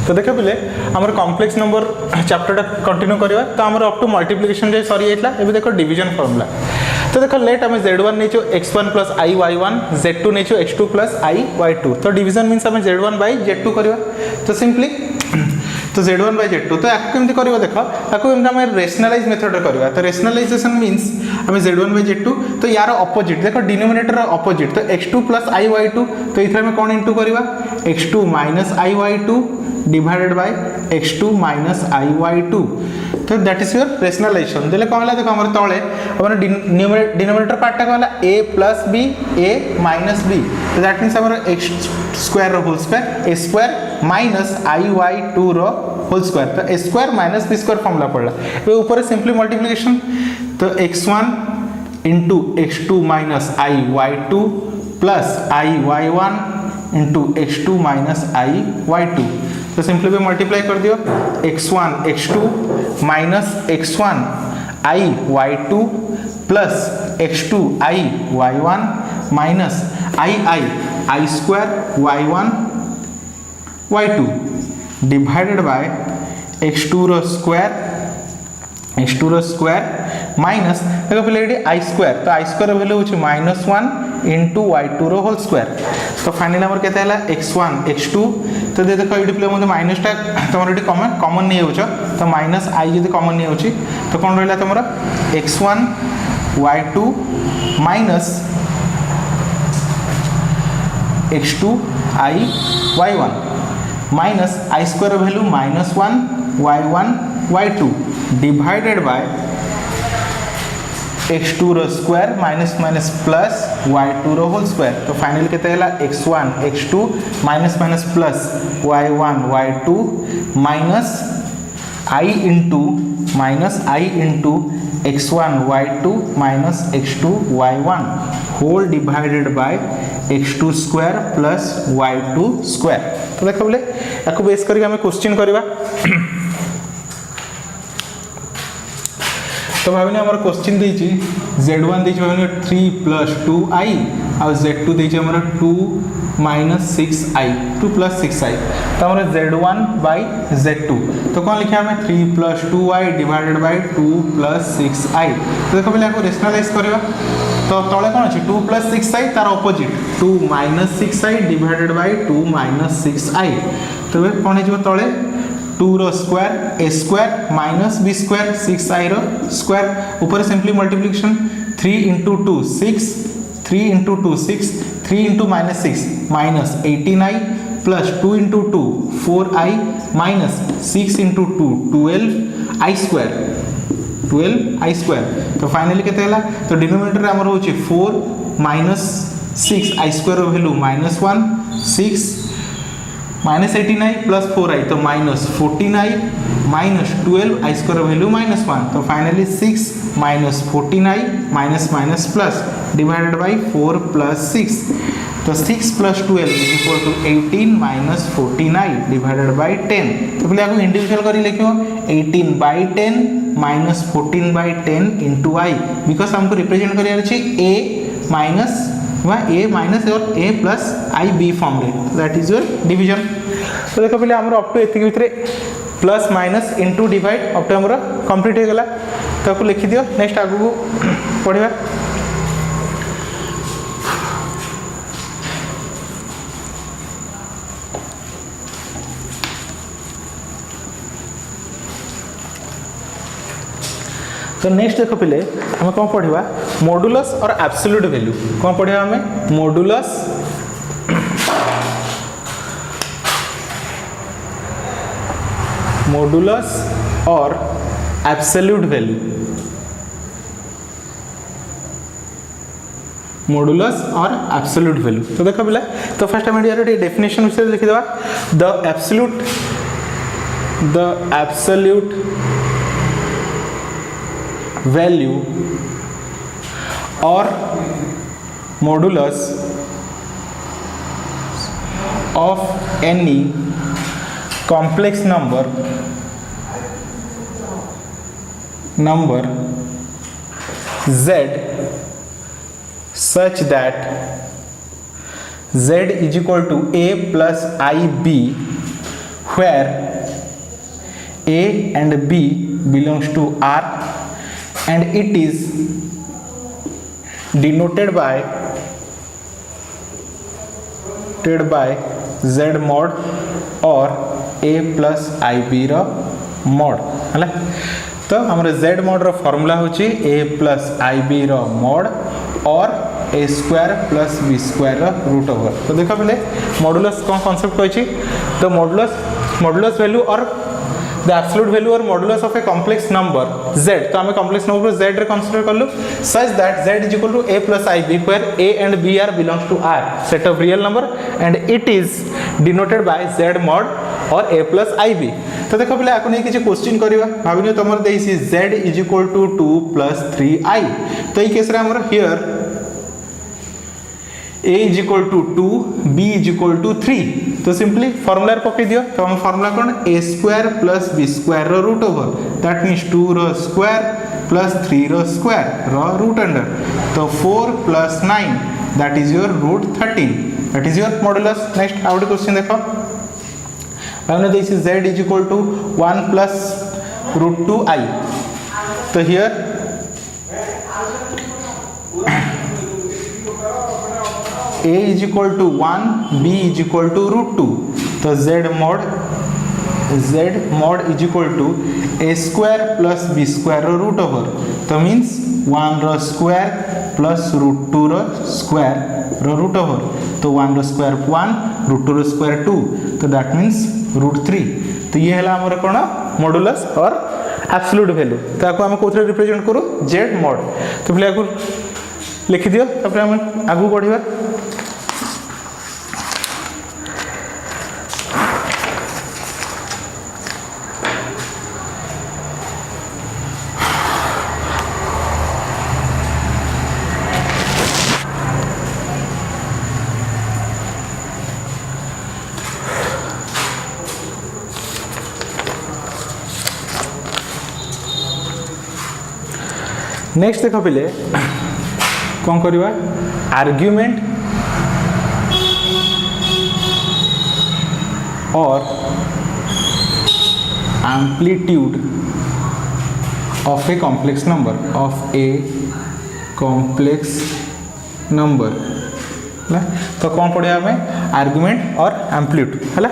तो देख पे आम कॉम्प्लेक्स नंबर चैप्टर कंटिन्यू करवा तो आम अप टू मल्टीप्लिकेशन जाए सरी जाता है। देख डिवीजन फॉर्मूला तो देख लेट आम z1 नहीं x1 plus i y1 z2 नहीं x2 प्लस आई y2 तो डिवीजन मीन्स आम z1 बाई z2 करवा तो सिंपली तो z1 बाई z2 तो आपको केमती करवा देख आपको आम रेशनलाइज मेथड करवा तो रेशनलाइजेशन मीन्स आम z1 बाई z2 तो यार अपोजिट देख डिनोमिनेटर अपोजिट तो x2 प्लस आई y2 तो ये आम कौन इंटू करवा x2 minus i y2 divided by x2 minus i y2 तो दैट इज योर रेशनलाइजेशन देले कौन है देखो हमर तळे हमर डिनोमिनेटर पार्टटा कहला a plus b a minus b तो दैट मींस हमर x स्क्वायर रो whole square a square minus i y2 रो होल स्क्वायर तो a square minus b square formula पड़ला ए ऊपर सिंपली मल्टीप्लिकेशन तो x1 into x2 minus i y2 plus i y1 into x2 minus i y2 तो simply पे multiply कर दियो x1 x2 minus x1 i y2 plus x2 i y1 minus i square y1 y2 divided by x2 रो square minus देखो पहले आई square तो आई square value होची -1 into y2 रो होल स्क्वायर तो फाइनली हमर केते हला x1 x2 तो दे देखो इडी प्ले मध्ये माइनस टा तमर इडी कॉमन नहीं होछ तो माइनस आई जदी कॉमन नहीं होची तो कोन रहला तमर x1 y2 minus x2 i y1 minus i square value -1 y1 y2 divided by x2 रो square minus minus plus y2 रो होल स्क्वायर तो फाइनली केते हला x1 x2 minus minus plus y1 y2 minus i into x1 y2 minus x2 y1 whole divided by x2 square plus y2 square तो देखो बोले याको base करके हमें क्वेश्चन करबा तो भाविनी हमर क्वेश्चन देछि z1 देछि भाविनी 3 प्लस 2i और z2 देछि हमर 2 माइनस 6i 2 प्लस 6i तो हमर z1 बाय z2 तो कौन लिखा हमें 3 plus 2i divided by 2 plus 6i तो देखो पहले आपको रेशनलाइज करबा तो तळे कोन अछि 2 प्लस 6i तार opposite 2 minus 6i divided by 2 minus 6i तो कोन हे जो तळे 2 रो square a square minus b square 6i रो स्क्वायर ऊपर simply multiplication 3 into 2 6 3 into 2 6 3 into minus 6 minus 18i plus 2 into 2 4i minus 6 into 2 12i square तो फाइनली केते हला तो डिनोमिनेटर हमर होची 4 minus 6i square रो value -1 6 minus 18i plus 4i तो minus 14i minus 12i square value -1 तो finally 6 minus 14i minus minus plus divided by 4 plus 6 तो 6 plus 12 is equal to 18 minus 14i divided by 10 तो पहले आपको individual करी लिखियो 18 by 10 minus 14 by 10 into i because हमको represent करियर अछि a माइनस a माइनस और a plus i b form रे दैट इज योर डिवीजन तो देखो पहले हमर अप टू एतिक भितरे plus minus into divide up to हमर कंप्लीट हो गेला तो आपको लिखि दियो नेक्स्ट आगु पढिबा तो नेक्स्ट देखो पहले हम कौन पढ़ा मॉडुलस और एब्सोल्यूट वैल्यू कौन पढ़ा हमें मॉडुलस और एब्सोल्यूट वैल्यू मॉडुलस और एब्सोल्यूट वैल्यू तो देखो पहले तो फर्स्ट हम यार डेफिनेशन विषय लिखि देबा the absolute value or modulus of any complex number z such that z is equal to a plus ib where A and B belongs to R and it is denoted by Z mod or A plus IB रो mod है। तो हमारे Z mod रो formula होची A plus IB रो mod और A square plus B square रो root over. तो देखो पहले मॉडुलस कौन कॉन्सेप्ट होची। तो मॉडुलस वैल्यू और the absolute value or modulus of a complex number z, तो हमें complex number z रे consider कर लो such that z is equal to a plus ib where a and b are belongs to r set of real number and it is denoted by z mod or a plus ib। तो देखो पहले आपको नहीं किसी question करिवा भाबिनो तमर देइसी z is equal to 2 plus 3i। तो ई case रे हमर here a is equal to 2 b is equal to 3। तो सिंपली फॉर्मूला पके दियो। तो हम फॉर्मूला कोन a square plus b square रो रूट ओवर दैट मींस 2 रो स्क्वायर प्लस 3 रो स्क्वायर रो रूट अंडर। तो 4 plus 9 that is your root 13 that is your modulus. Next out question देखो हमने this is z is equal to 1 plus root 2i। तो here a is equal to 1 b is equal to root 2। तो z mod is equal to a square plus b square रो root over. तो means 1 रो square plus root 2 रो square रो root over. तो 1 रो square 1 root 2 रो square 2 तो that means root 3। तो ये हला हमर कोन मॉडुलस और एब्सोल्यूट वैल्यू। तो आको हम कोथरे रिप्रेजेंट करू z mod। तो पहले आको लिखि दियो तापर हम आगु बढ़िबा। नेक्स्ट देखो पहले कौन करवा आर्ग्यूमेंट और amplitude of a complex number तो कौन पढ़िया हमें आर्ग्यूमेंट और एम्पलीट्यूड है।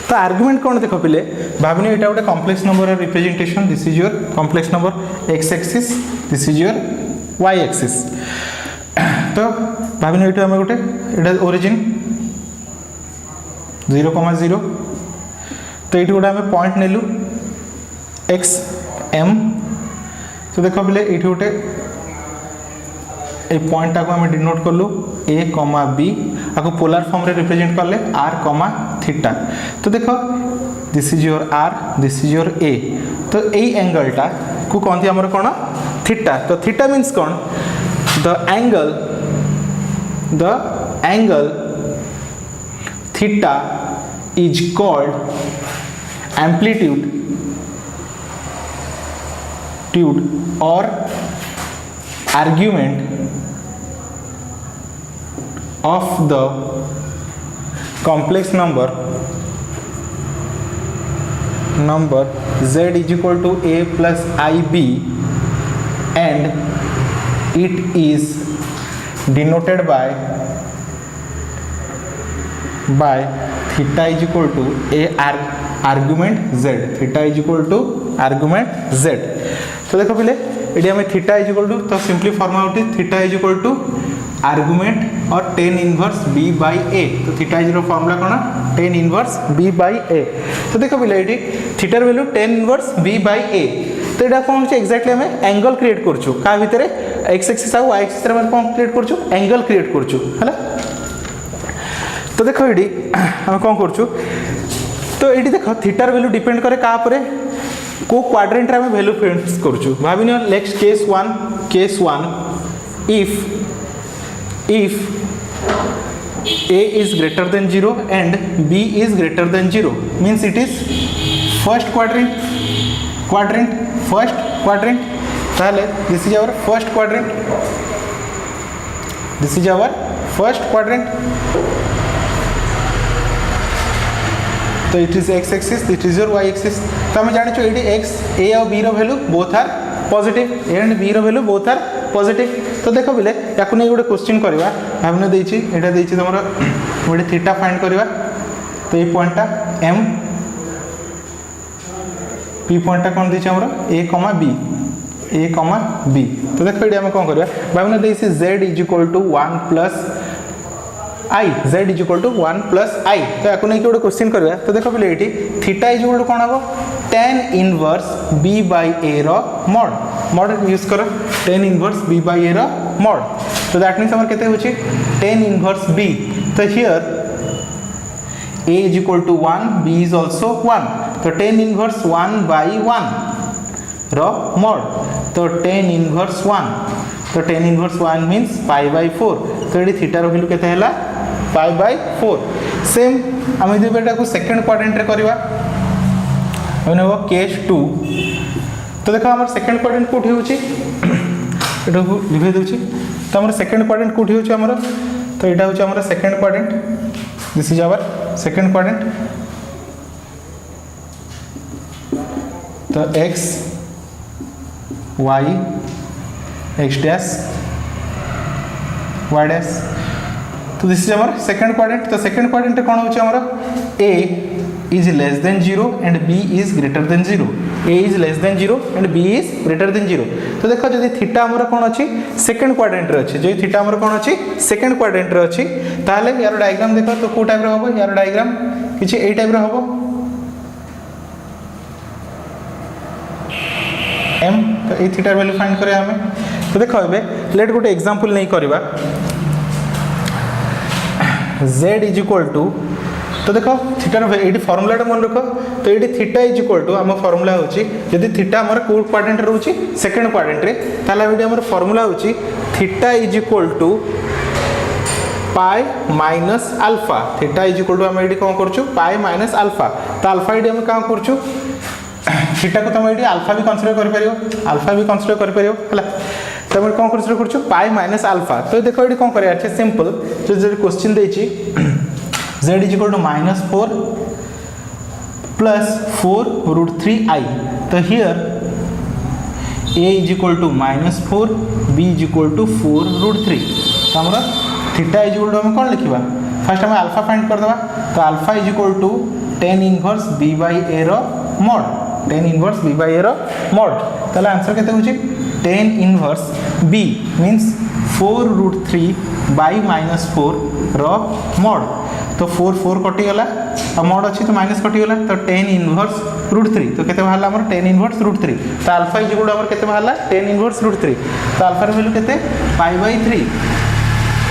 तो आर्ग्यूमेंट कौन देखो पहले भाविनी एटा गोटे complex number representation this is your complex number x axis this is your y axis. तो भाविनी एटा हमें गोटे एटा ओरिजिन 0,0 तो ये गोटे हमें पॉइंट नेलु एक्स एम। तो देखो पहले ये गोटे पॉइंट टाको हमें डिनोट कलु a, b आपको पोलर फॉर्म रे रिप्रेजेंट करले r, थीटा। तो देखो this is your r this is your a। तो यही एंगल टा को कहते हमर कोन थीटा। तो theta means cone the angle theta is called amplitude और argument of the complex number z is equal to a plus ib and it is denoted by theta is equal to a argument z। theta is equal to argument z। तो देखो पहले ये हमें theta is equal to तो simply formula होती theta is equal to argument और tan inverse b by a। तो theta is formula कोन tan inverse b by a। तो देखो पहले ये थीटार value tan inverse b by a। तो एटा कोन होचे एक्जेक्टली हमें एंगल क्रिएट करछु का भितरे x एक्सिस आ y एक्सिस रे हम कोन क्रिएट करछु एंगल क्रिएट करछु हैला। तो देखो ये हम कोन करछु तो ये देखो थीटार वैल्यू डिपेंड करे का परे को क्वाड्रेंट रे हम वैल्यू फिक्स करछु। भाबिनो next case 1 if a is greater than 0 and b is greater than 0 means it is first quadrant ताले this is our first quadrant तो it is x axis, it is your y axis. तो आम जानी ये x a और b value both are positive, a and b value both are positive. तो देख बिले या गोटे क्वेश्चन करवा भावना देती तुम गोटे थीटा फाइंड करवा। तो ये पॉइंटा एम, पी पॉइंटा कौन देती ए कमा बी, ए कमा बी। तो देख ये आम कौन करवा भावना देती Z is equal to 1 plus i, Z is equal to 1 plus i. तो या गोटे क्वेश्चन करवा। तो देख बोले ये थीटा इज इक्वल टू कौन हम tan inverse b by a रो मॉड, मॉड यूज करो tan inverse b by a रो मॉड। तो दैट मीन्स हमर केते होची tan इनवर्स b। तो here a is equal to 1, b is also 1। तो tan इनवर्स 1 बाय 1 रो मॉड। तो tan इनवर्स 1, तो tan inverse 1 means pi by 4। तो ये थीटा रो वैल्यू केते हैला पाई बाय 4। सेम हम इदि बेटा को सेकंड क्वाड्रेंट रे करबा मैंने वो केस 2। तो देखो हमारे सेकंड क्वाड्रेंट कोठी होची एटा को लिखे दोची। तो हमारे सेकंड क्वाड्रेंट कोठी होची हमर, तो एटा होची हमारा second quadrant, this is our second quadrant. तो x y x dash y dash. तो this is our second quadrant. तो सेकंड क्वाड्रेंट कौन होची हमारा a is less than 0 and b is greater than 0, a is less than 0 and b is greater than 0। तो देखो जदि theta हमर कोन अछि सेकंड क्वाड्रेंट रे अछि, जे थीटा हमर कोन अछि सेकंड क्वाड्रेंट रे अछि, ताले यार डायग्राम देखो तो को टाइप रे होबो, यार डायग्राम किछि ए टाइप रे होबो m। तो ए थीटा वैल्यू फाइंड करे हमें। तो देखो एबे लेट गोटे एग्जांपल नै करबा z इज इक्वल टू। तो देखो थीटा ये फॉर्मूला मन रख। तो ये थीटा इज इक्वल टू आम फॉर्मूला होची जदि थीटा हमर को क्वाड्रेंट रोची सेकंड क्वाड्रेंट रे, ताला ये हमर फॉर्मूला होची theta is equal to pi minus alpha. Theta is equal to हम ये कोन करछु पाई माइनस अल्फा। तो अल्फा ये हम का करछु थीटा को तुम ये अल्फा भी कंसीडर कर परियो, अल्फा भी कंसीडर कर परियो हला। तो हम कोन कंसीडर करछु पाई माइनस अल्फा। तो देखो ये कोन करे अच्छा सिंपल जो क्वेश्चन देछि z is equal to -4 plus 4 root 3 I। तो here a is equal to -4, b is equal to 4 root 3। तो हमरा थीटा इज इक्वल टू हम कौन लिखिबा फर्स्ट हम अल्फा फाइंड कर देबा। तो alpha is equal to tan inverse b by a रो mod, tan inverse b by a रो मॉड। ताले आंसर केते होची tan inverse b means 4 root 3 by -4 रो मॉड। तो 4 4 कटि गला आ मॉड अछि तो माइनस कटि गला। तो tan इनवर्स √3। तो केते बाहरला हमर tan इनवर्स √3। तो अल्फा इज इक्वल टू हमर केते बाहरला tan इनवर्स √3। तो अल्फा र वैल्यू केते पाई बाय 3।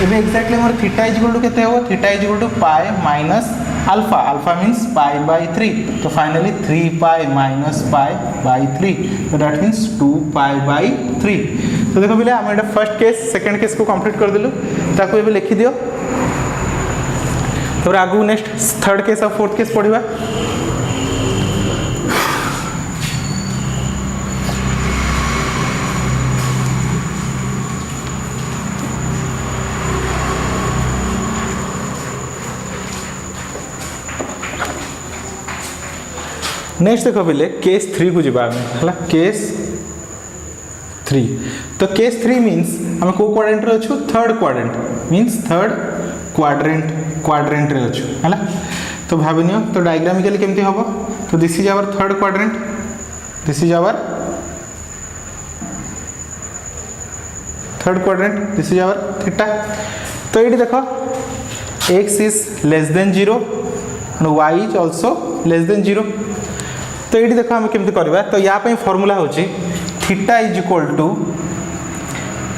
एबे एक्जेक्टली हमर थीटा इज इक्वल टू केते हो, theta is equal to pi minus alpha, alpha means pi by 3। तो finally 3 pi minus pi by 3। तो दैट मींस 2 पाई बाय 3। तो देखो बिले हम एटा फर्स्ट केस सेकंड केस को कंप्लीट कर दिलु। ताको एबे लिखि दियो। तो आगु नेक्स्ट थर्ड केस और फोर्थ केस पढ़िबा। नेक्स्ट देखो बिले केस 3 को जिबा हला केस 3। तो केस 3 मींस हम को क्वाड्रेंट रे अछु third quadrant means third quadrant रे अछु हला। तो भाबिनियो तो डायग्रामिकली केमती होबो। तो this is our third quadrant, this is our third quadrant, this is our theta. तो ये देखो x is less than 0 and y is also less than 0। तो ये देखो हम केमती करबा। तो या पे फार्मूला होची theta is equal to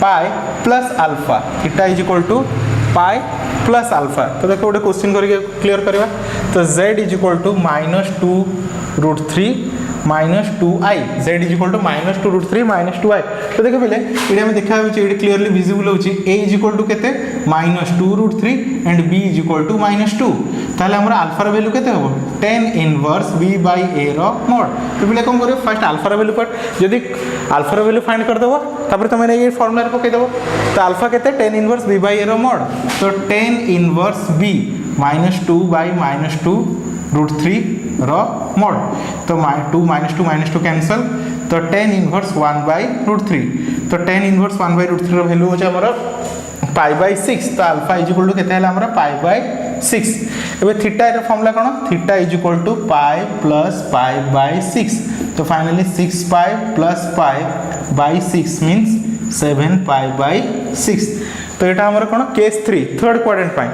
pi plus alpha, theta is equal to pi plus alpha. तो देखो गोटे क्वेश्चन करके क्लियर करवा। तो z is equal to -2 √3 -2i, z is equal to -2 √3 -2i। तो देखो पहले ये हमें देखा होची ये क्लियरली विजिबल होची a इज इक्वल टू केते -2 √3 and b is equal to -2। ताले हमरा अल्फा र वैल्यू केते होबो tan inverse b by a रो मॉड। तो पहले कोन करियो फर्स्ट अल्फा र वैल्यू पर जदी अल्फा र वैल्यू फाइंड कर देबो तापर तुम ये फार्मूला रे पके देबो। तो अल्फा केते tan inverse b by a रो मॉड। तो tan इनवर्स b -2 बाय -2 √3 रो मोड तो 2 - 2 कैंसल तो tan इनवर्स 1/√3 तो tan इनवर्स 1/√3 रो वैल्यू होचे हमर π/6 तो अल्फा इज इक्वल टू केते हला हमर π/6 एबे थीटा रो फॉर्मूला कोन थीटा इज इक्वल टू π + π/6 तो फाइनली 6π + π/6 मींस 7π/6 तो एटा हमर कोन केस 3 थर्ड क्वाड्रेंट पाई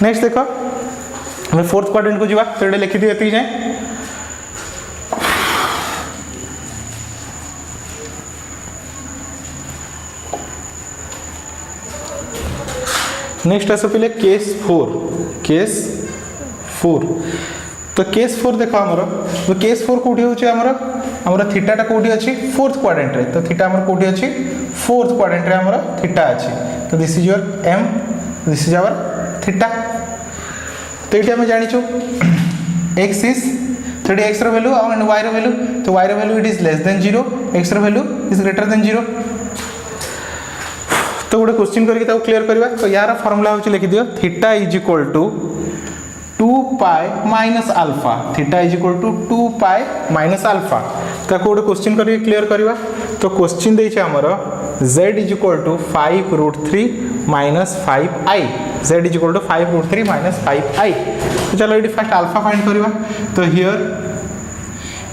नेक्स्ट देखो हम फोर्थ क्वाड्रेंट को जीवा तो एटा लिखि दियो एति जाय नेक्स्ट आस पे केस 4 तो केस 4 देखो हमर तो केस 4 कोठी होचे हमर थीटा टा कोठी अछि फोर्थ क्वाड्रेंट रे तो थीटा हमर कोठी अछि फोर्थ क्वाड्रेंट रे हमर थीटा अछि तो this is your m this is our theta तो एटी हम जानि छु x इज 3x रो वैल्यू एंड y रो वैल्यू तो y रो value it is less than 0 x रो वैल्यू इज ग्रेटर देन 0 तो गोटे क्वेश्चन करके ताको क्लियर करबा तो यार फार्मूला होची लिखि दियो theta is equal to 2π - alpha theta is equal to 2π - alpha ताको गोटे क्वेश्चन करके क्लियर करबा तो क्वेश्चन देइछ हमर z is equal to 5√3 - 5i z is equal to 5√3 - 5i तो चलो ये फर्स्ट अल्फा फाइंड करबा तो here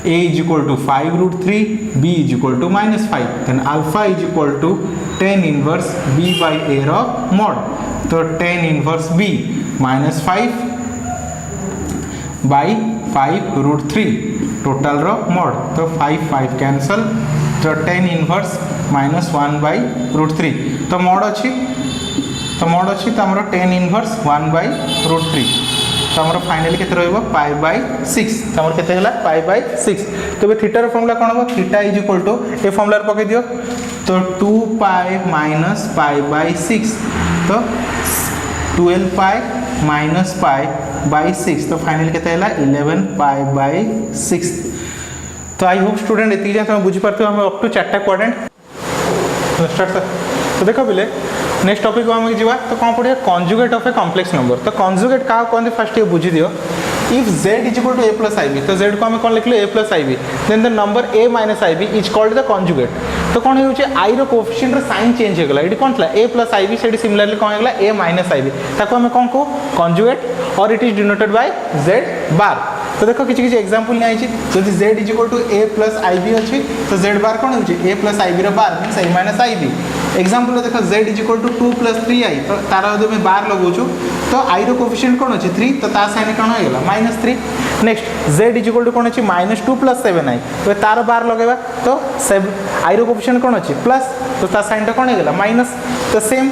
a is equal to 5√3 b is equal to -5 then alpha is equal to tan inverse b by a रो mod तो tan inverse b -5 by 5√3 total रो mod तो 5 cancel तो tan inverse -1/√3 तो mod अछि तो हमर tan inverse 1/√3 तो हमर फाइनली केते रहइबो π/6 तो हमर केते हला π/6 तो बे थीटा रो फार्मूला कोन हो theta is equal to a formula रे पके दियो तो 2π - π/6 तो 12π - π/6 तो फाइनली केते हला 11π/6 तो आई होप स्टूडेंट एति जे तुम बुझी परते हम अप टू चारटा क्वाड्रेंट स्टार्ट तो देखो बिले नेक्स्ट टॉपिक को हम जीवा तो कौन पढ़िया conjugate of a complex number तो कॉन्जुगेट का कहते फर्स्ट ये बुझी दियो if z is equal to a + ib तो z को हम कौन लिखले a + ib then the number a - ib is called the conjugate तो कौन होचे i रो कोएफिशिएंट रो साइन चेंज हो गला एडी कोन थला a + ib सेडी सिमिलरली कोन होगला a - ib ताको हम कोन को कॉन्जुगेट और it is denoted by z bar तो देखो किछि किछि एग्जांपल नै आइछि जदि z is equal to a + ib अछि तो z बार कोन होचे a + ib रो bar means a - ib example देखो z is equal to 2 + 3i तो तार जदि मैं बार लगौछु तो i रो कोएफिशिएंट कोन अछि 3 तो ता साइन कोन होइला -3 next z is equal to कोन अछि -2 + 7i तो तार बार लगेबा तो i रो कोएफिशिएंट कोन अछि प्लस तो ता साइन ता कोन होइला माइनस तो same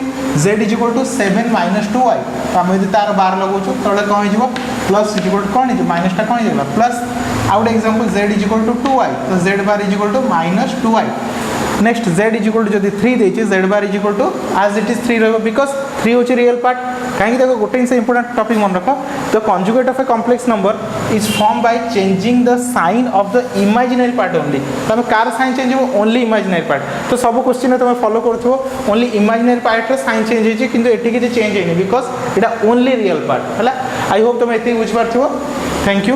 z is equal to 7 - 2i तो हम यदि तार बार लगौछु तळे कोन हिजबो प्लस इज इक्वल टू कोन हिजबो माइनस ता कोन हिजबा प्लस आउट example z is equal to 2i तो z bar is equal to -2i next z is equal to जदि 3 देछि z bar is equal to as it is 3 रहबो बिकॉज़ 3 होछि रियल पार्ट काहे देखो गोटे से इंपोर्टेंट टॉपिक मन रखो the conjugate of a complex number is form by changing the sign of the imaginary part only तमे कार साइन चेंज हो ओनली इमेजिनरी पार्ट तो सब क्वेश्चन तमे फॉलो करथो ओनली इमेजिनरी पार्ट रो साइन चेंज होछि किंतु एठी के चेंज हेनी बिकॉज़ इटा ओनली रियल पार्ट हला आई होप तमे एती बुझ पारथो थैंक यू।